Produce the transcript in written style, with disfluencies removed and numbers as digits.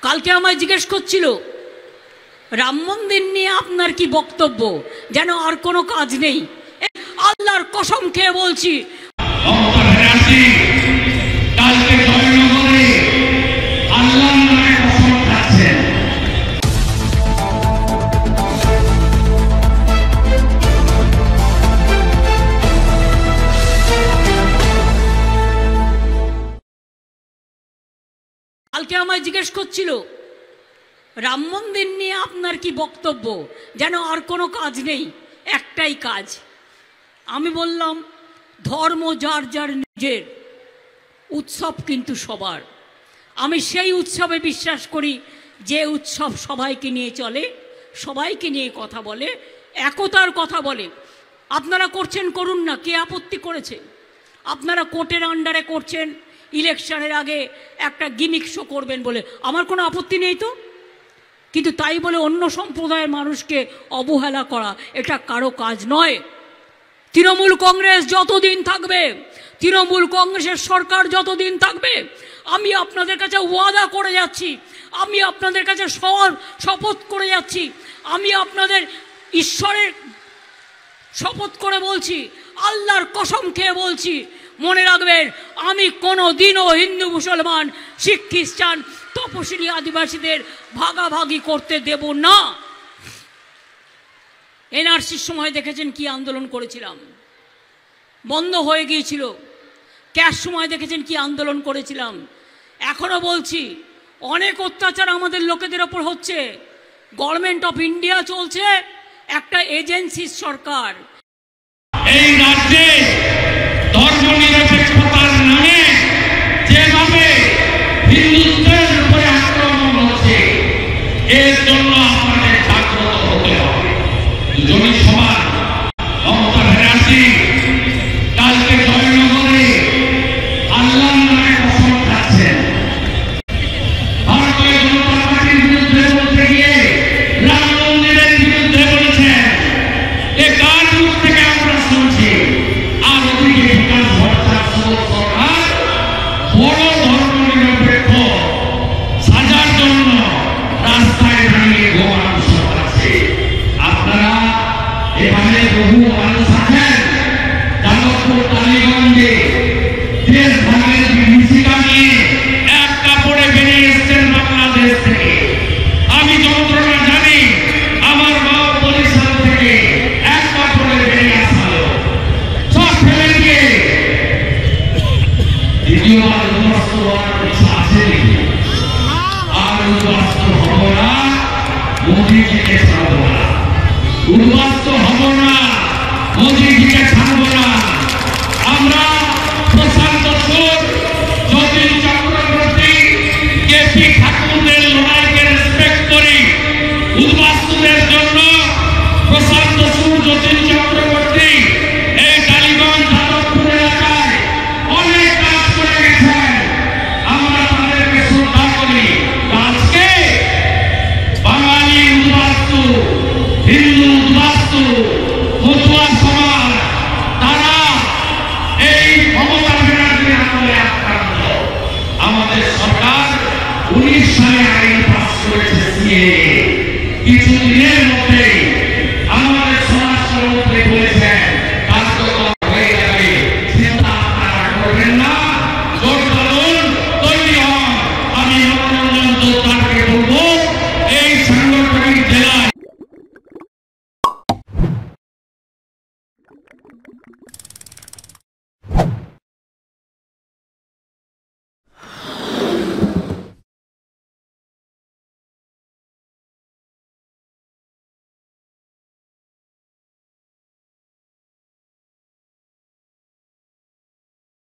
কালকে আমায় জিজ্ঞেস করছিল রাম মন্দির নিয়ে আপনার কি বক্তব্য, যেন আর কোনো কাজ নেই। আল্লাহর কসম খেয়ে বলছি, কালকে আমায় জিজ্ঞেস করছিল রাম মন্দির নিয়ে আপনার কি বক্তব্য, যেন আর কোনো কাজ নেই, একটাই কাজ। আমি বললাম ধর্ম যার যার নিজের, উৎসব কিন্তু সবার। আমি সেই উৎসবে বিশ্বাস করি যে উৎসব সবাইকে নিয়ে চলে, সবাইকে নিয়ে কথা বলে, একতার কথা বলে। আপনারা করছেন, করুন না, কে আপত্তি করেছে? আপনারা কোর্টের আন্ডারে করছেন, ইলেকশনের আগে একটা গিমিক শো করবেন বলে আমার কোনো আপত্তি নেই তো। কিন্তু তাই বলে অন্য সম্প্রদায়ের মানুষকে অবহেলা করা এটা কারো কাজ নয়। তৃণমূল কংগ্রেস যতদিন থাকবে, তৃণমূল কংগ্রেসের সরকার যতদিন থাকবে, আমি আপনাদের কাছে ওয়াদা করে যাচ্ছি, আমি আপনাদের কাছে শপথ করে যাচ্ছি, আমি আপনাদের ঈশ্বরের শপথ করে বলছি, আল্লাহর কসম খেয়ে বলছি, মনে রাখবেন আমি কোনো দিনও হিন্দু মুসলমান শিখ খ্রিস্টান তপশিলি আদিবাসীদের ভাগাভাগি করতে দেব না। এনআরসির সময় দেখেছেন কি আন্দোলন করেছিলাম, বন্ধ হয়ে গিয়েছিল। ক্যাশ সময় দেখেছেন কি আন্দোলন করেছিলাম। এখনো বলছি অনেক অত্যাচার আমাদের লোকেদের ওপর হচ্ছে। গভর্নমেন্ট অফ ইন্ডিয়া চলছে, একটা এজেন্সির সরকার। এই রাজ্যে ধর্মনিরপেক্ষতার নামে যেভাবে হিন্দুত্বের উপরে আক্রমণ হচ্ছে, এর জন্য আপনাদের জাগ্রত হতে হবে। দুজনই সমান। মমতা ব্যানার্জি কালকে জয়নগরে আল্লাহর নামে কসম খাচ্ছেন, ভারতীয় জনতা পার্টির বিরুদ্ধে বলতে গিয়ে রাম মন্দিরের বিরুদ্ধে বলেছেন। এ কার মুখ থেকে আমরা শুনছি? আর ওদিকে বিকাশ ভট্টাচার্য সরকার বড় ধর্মনিরপেক্ষ সাজার জন্য রাস্তায় দাঁড়িয়ে গোমান শোনাচ্ছে। আপনারা এখানে বহু মানুষ আছেন যাদবপুর টালিগঞ্জে দেশ ভাগের বিভীষিকা নিয়ে এক কাপড়ে বেরিয়ে এসছেন বাংলাদেশ থেকে। আমি যন্ত্রণা জানি, আমার মা বরিশাল থেকে এক কাপড়ে বেরিয়ে আসলো, সব ফেলে দিয়ে দ্বিতীয়বার উদ্বাস্তু হওয়ার ইচ্ছা আসেনি। আর উদ্বাস্তু হব না, মোদীজিকে ছাড়ব না। উদ্বাস্তু হব না, মোদীজিকে ছাড়ব না। আমরা প্রশান্ত সুর, যতীন চক্রবর্তী, কেপি ঠাকুরদের লড়াইকে রেসপেক্ট করি। উদ্বাস্তুদের জন্য প্রশান্ত সুর, যতীন চক্রবর্তী এই টালিগঞ্জ যাদবপুর এলাকায় অনেক কাজ করে গেছেন। আমরা তাদেরকে শ্রদ্ধা করি। আজকে বাঙালি উদ্বাস্তু, হিন্দু উদ্বাস্তু, মতুয়া সমাজ, তারা এই মমতা ব্যানার্জির আমলে আক্রান্ত। আমাদের সরকার 19 সালে আইন পাস করেছে সিএএ। কিছুদিনের